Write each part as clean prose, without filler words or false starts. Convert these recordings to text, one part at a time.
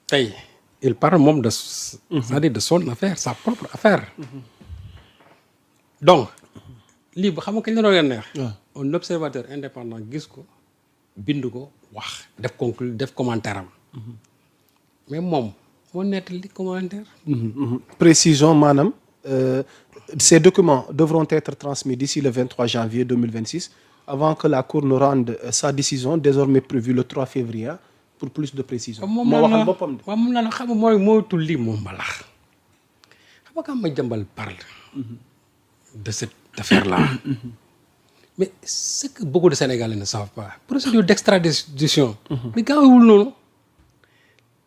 tey il parle moom de c'est-à-dire de son affaire sa propre affaire donc lii ba xam nga kañ la doon neex un observateur indépendant gis ko bind ko wax def commentaire am mais moom moo nettali commentaire Précision maanaam ces documents devront être transmis d'ici le 23 janvier 2026 avant que la Cour ne rende sa décision désormais prévue le 3 février pour plus de précision. moom waxal boppam de waaw moom la xam nga mooy tulli moom mbalax xam nga Madiambal parle de cette affaire-là mais ce que beaucoup de Sénégalais ne savent pas procédure d'extradition mais gaawewul noonu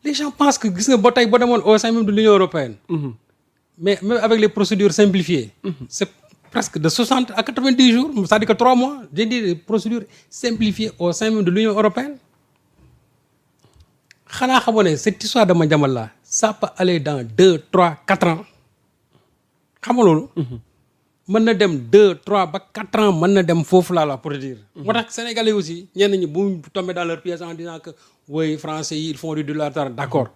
les gens pensent que gis nga ba tey ba demoon au sein même de l'Union européenne mais même avec les procédures simplifiées c'est presque de 60 à 90 jours c'est-à-dire que 3 mois j'ai dit des procédures simplifiées au sein même de l'Union européenne xanaa xamoo ne cette histoire de Madiambal là ça peut aller dans 2, 3, 4 ans xam nga loolu mën na dem 2, 3 ba 4 ans mën na dem foofu laa la pour dire moo tax Sénégalais aussi ñenn ñi bu tomber dans leur piège en disant que oui français yi ils font du dilatoire d'accord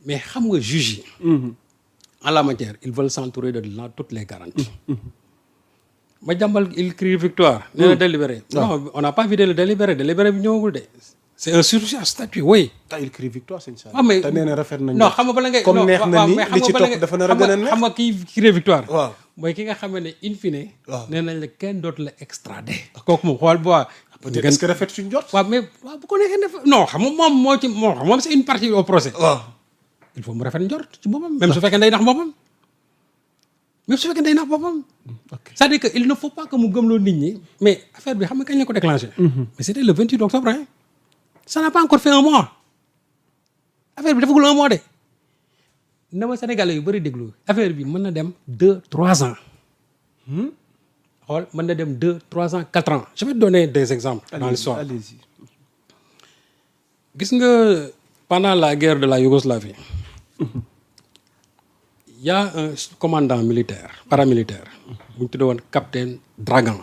mais xam nga juge yi en la matière ils veulent s'entourer de toutes les garanties Madiambal il crie victoire nee na délibéré non on n'a pas vidé le délibéré bi ñëwagul de c'est un sursis à statut oui. te il crie victoire sëñ Sall. waaw mais te nee na rafet nañu. non xam nga bala ngay comme neex na ni li ci topp dafa nar a gën a neex xam nga kii crie victoire. waaw mooy ki nga xam ne in fine. waaw nee nañ la kenn dootu la extradé. kooku moom xool bu baax. peut-être est-ce que rafet suñu jot. waaw mais waaw bu ko neexee def non xam nga moom moo ci moom c'est une partie au procès. waaw il faut mu rafet njort ci boppam même su fekkee day nax boppam. même su fekkee day nax boppam. c'est-à-dire que il ne faut pas que mu gëmloo nit ñi mais affaire bi xam nga kañ la ko déclenché. mais c'était le 28 octobre hein. Ça n'a pas encore fait un mois affaire bi defagul un mois de na ma Sénégalais yu bëri déglu affaire bi mën na dem 2, 3 ans xool mën na dem 2, 3 ans 4 ans je vais te donner des exemples dans l'histoire allez-y. gis nga pendant la guerre de la Yougoslavie il y a un commandant militaire paramilitaire bu ñu tuddee woon capitaine Dragan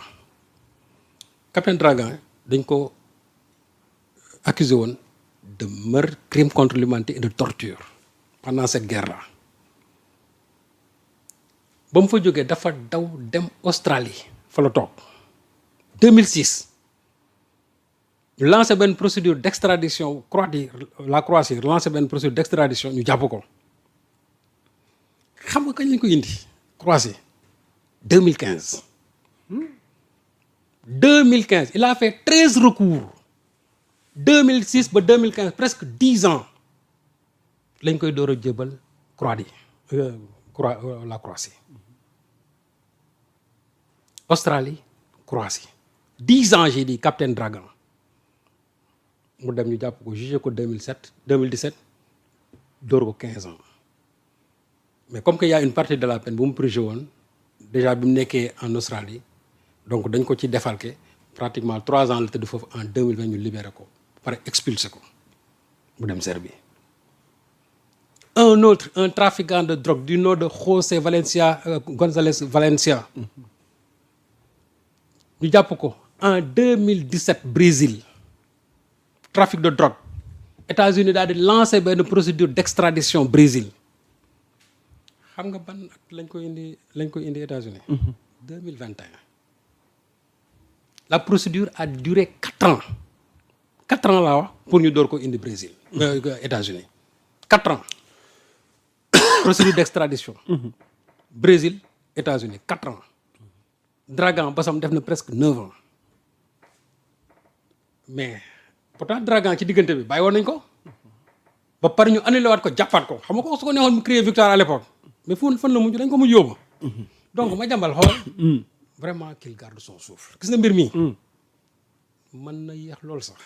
dañ ko accusé woon de meurtre crime contre l'humanité et de torture pendant cette guerre-là ba mu fa jógee dafa daw dem Australie fa la toog 2006 ñu lancé benn procédure d'extradition la Croatie lancé benn procédure d'extradition ñu jàpp ko xam nga kañ lañ ko indi Croatie 2015 il a fait 13 recours 2006 ba 2015 presque 10 ans lañ koy door a jébal la Croatie Australie Croatie 10 ans j'ai dit capitaine Dragan mu dem ñu jàpp ko jugé ko 2017 door ko 15 ans mais comme que y a une partie de la peine bu mu purgé woon déjà bi mu nekkee en Australie donc dañ ko ci défalqué pratiquement 3 ans la tëdd foofu en 2020 ñu libéré ko pare expulsé ko mu dem Serbie un trafiquant de drogue du nom de José González Valencia ñu jàpp ko en 2017 Brésil trafic de drogue États-Unis daal di lancé benn procédure d'extradition Brésil xam nga ban at lañ ko indi États-Unis 2021 la procédure a duré 4 ans 4 ans laa wax pour ñu door ko indi Brésil États-Unis 4 ans procédure d'extradition Brésil États-Unis 4 ans Dragan basam def na presque 9 ans mais pourtant Dragan ci diggante bi bàyyi woon nañ ko ba pare ñu annulé waat ko jàppaat ko xam nga ko su ko neexoon mu créer victoire à l'époque mais fan la mujj dañ ko mujj yóbbu donc Madiambal xool vraiment qu'il garde son souffle gis nga mbir mi mën na yéex loolu sax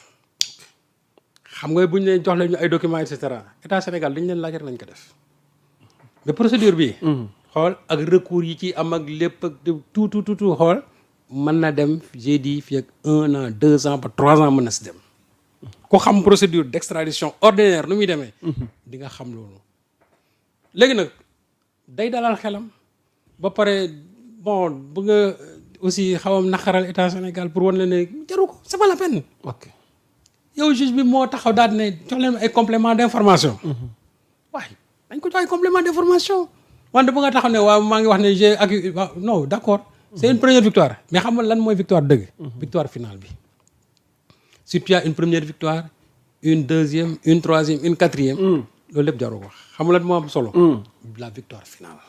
xam nga bu ñu leen jox leen ñu ay documents et cetera état Sénégal dañ leen laaj rek nañ ko def mais procédure bi xool ak recours yi ci am ak lépp ak tout xool mën na dem j'ai dit fii ak 1 an 2 ans ba 3 ans mën na si dem ku xam procédure d'extradition ordinaire nu muy demee di nga xam loolu léegi nag day dalal xelam ba pare bon bu nga aussi xawam naqaral état Sénégal pour wan la ne jaru ko c'est pas la peine ok yow juge bi moo taxaw daal ne jox leen ay complément d'information. waaye dañ ko jox ay complément d'information. wante bu nga taxaw ne waaw maa ngi wax ne j'ai acquis non d'accord. c'est une première victoire mais xam nga lan mooy victoire dëgg. victoire finale bi. si tu as une première victoire une deuxième une troisième une quatrième. loolu lépp jarul wax xam nga lan moo am solo. la victoire finale.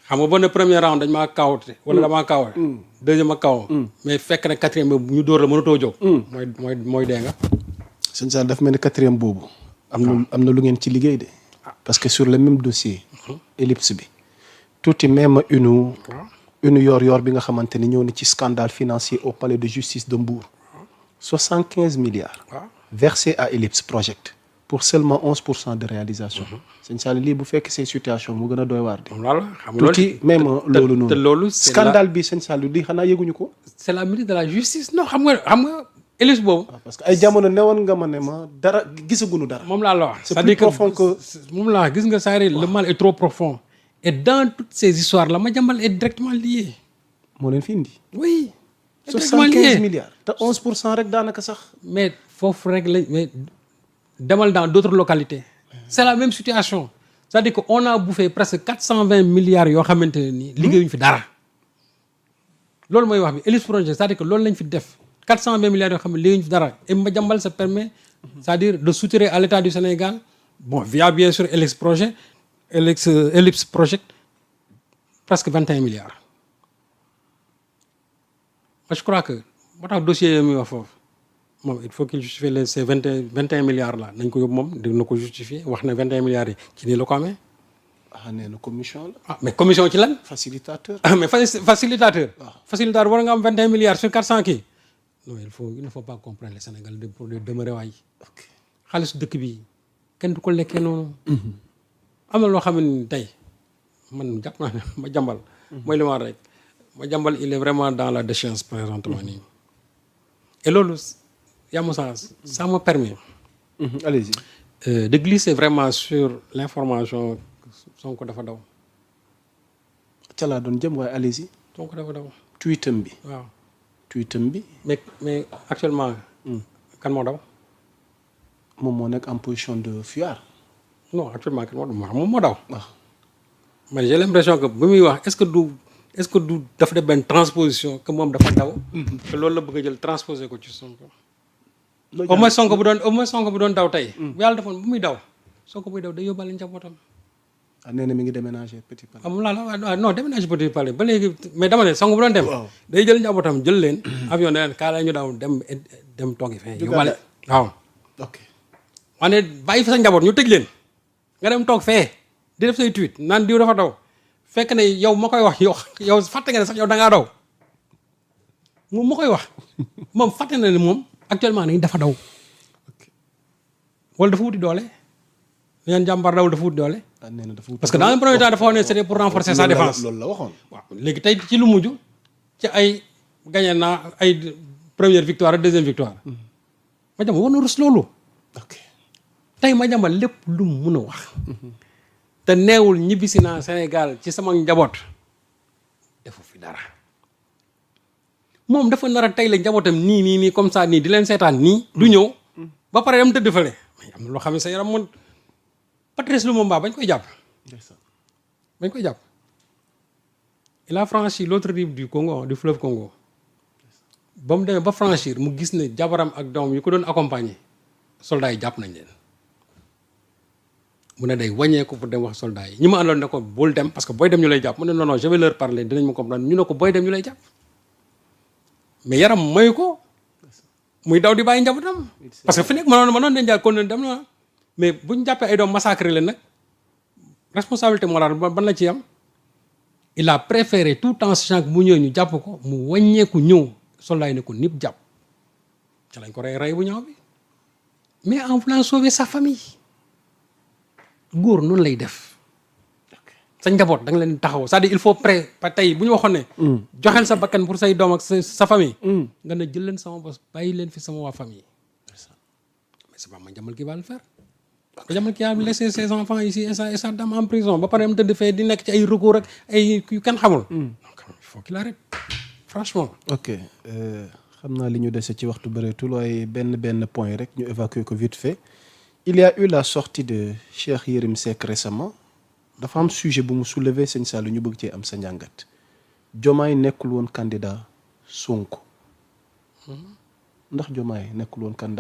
xam nga boo ne premier round dañ maa kaawte wala damaa kaawte. deuxième ma kaw. mais fekk na quatrième bi ñu dóor la mënatoo jóg. mooy dee nga. sëñ Sall dafa mel ni quatrième boobu. am na lu ngeen ci liggéey de. parce que sur le même dossier. ellipse bi. tuuti même une yor bi nga xamante ni ñëw na ci scandale financier au palais de justice de Mbour. 75 milliards. versés à Ellipse Project. pour seulement 11% de réalisation. sëñ Sall lii bu fekk ces situations mu gën a doy waar de. tuuti même loolu noonu. te loolu scandale bi sëñ Sall lii xanaa yëguñu ko. c'est la ministre de la justice non xam nga Ellipse boobu. parce que ay jamono newoon nga ma ne ma dara gisaguñu dara. moom laa la wax. c'est plus profond que moom laa gis nga saa le mal est trop profond. et dans toutes ces histoires la Madiambal est directement lié. moo leen fi indi. oui. 75 milliards. te 11% rek daanaka sax. mais foofu rek lañ mais demal dans d'autres localités. c'est la même situation. c'est-à-dire que on a bouffé presque 420 milliards yoo xamante ne nii liggéeyuñu fi dara. loolu mooy wax bi Ellipse Project c'est-à-dire que loolu lañ fi def 420 milliards yoo xam ne liggéeyuñu fi dara et Madiambal ça permet c'est-à-dire de soutirer à l'État du Sénégal bon via bien sûr Ellipse Project presque 21 milliards. je crois que moo tax dossier yi muy wax foofu moom il faut qu'il justifie ces 21 milliards là nañ ko yóbbu moom dina ko justifier wax ne 21 milliards yi ci nii la ko amee. nee na commission la. mais commission ci lan. facilitateur. mais facilitateur. facilitateur war nga am 21 milliards sur 400 kii. non il ne faut pas comprendre les Sénégalais pour de demeurer waay. xaalisu dëkk bi kenn du ko lekkee noonu. am na loo xam ne tey man jàpp naa ne Madiambal. mooy li ma rek. Madiambal il est vraiment dans la déchéance présentement nii. et loolu yaa Moussa ça me permet. allez-y. De glisser vraiment sur l'information Sonko dafa daw. ca laa doon jëm waaye allez-y. Sonko dafa daw. tweetam bi. waaw tweetam bi. mais actuellement. kan moo daw. moom moo nekk en position de fuir. non actuellement kan moom moo daw. waaw mais j'ai l'impression que bu muy wax est-ce que du dafa def benn transposition que moom dafa daw. te loolu la bëgg a jël transposer ko ci Sonko. au moins Sonko bu doon daw tey. bu yàlla defoon bu muy daw. Sonko buy daw day yóbbaale njabootam. nee na mi ngi déménager Petit Palais. amul la non déménager Petit Palais ba léegi mais dama ne Sonko bu doon dem. day jël njabootam jël leen. avion ne leen kaa la ñu daw dem toogi fee. yóbbaale waaw. ok. wane bàyyi fa sa njaboot ñu tëj leen. nga dem toog fee di def say tweet naan diw dafa daw. fekk ne yow ma koy wax yow fàtte nga ne sax yow da ngaa daw moom ma koy wax moom fàtte na ne moom actuellement nii dafa daw wala dafa wuti doole li ngeen jàmbar daw dafa wuti doole. nee na dafa wuti parce que dans un premier temps dafa wax ne c'était pour renforcer sa défense. loolu la waxoon. waaw léegi tey ci lu mujj ci ay gagné naa ay première victoire ak deuxième victoire. Madiambal war na rus loolu. ok tey Madiambal lépp lu mu mun a wax. te neewul ñibbisi naa Sénégal ci sama njaboot defu fi dara moom dafa nar a tey la njabootam nii comme ça nii di leen seetaan nii du ñëw ba pare dem tëdd fële mais am na loo xam ne sa yaram moom Patrice Lumumba bañ koy jàpp il a franchi l'autre rive du Congo du fleuve Congo ba mu demee ba franchir mu gis ne jabaram ak doom yi ko doon accompagner soldats yi jàpp nañ leen mu ne day wàññeeku pour dem wax soldats yi ñi ma àndoon ne ko bul dem parce que booy dem ñu lay jàpp mu ne non je vais leur parler dinañ ma comprendre ñu ne ko booy dem ñu lay jàpp mais yaram mayu ko muy daw di bàyyi njabootam parce que fi nekk mënoon nañ jaar kon dem na mais bu ñu jàppee ay doom massacré leen nag responsabilité morale ban la ci am il a préféré tout en sachant que bu ñëwee ñu jàpp ko mu wàññeeku ñëw soldats yi ne ko nip jàpp ca lañ ko rey bu ñaaw bi mais en voulant sauver sa famille góor noonu lay def sa njaboot da nga leen taxaw c'est-à-dire il faut pa tey bu ñu waxoon ne joxeel sa bakkan pour say doom ak sa famille nga ne jël leen sama bos bàyyi leen fi sama waa famille mais c'est pas Madiambal qui va le faire Madiambal qui a laissé ses enfants ici et sa dame en prison ba pare mu tëdd fee di nekk ci ay recours ak ay yu kenn xamul donc il faut qu'il arrête franchement ok xam naa li ñu dese ci waxtu bëreetul waaye benn point rek ñu évacuer ko vite fait. Il y a eu la sortie de Cheikh Yérim Seck récemment dafa am sujet bu mu soulever sëñ Saliou ñu bëgg cee am sa njàngat Diomaye nekkul woon candidat Sonko ndax Diomaye nekkul woon candidat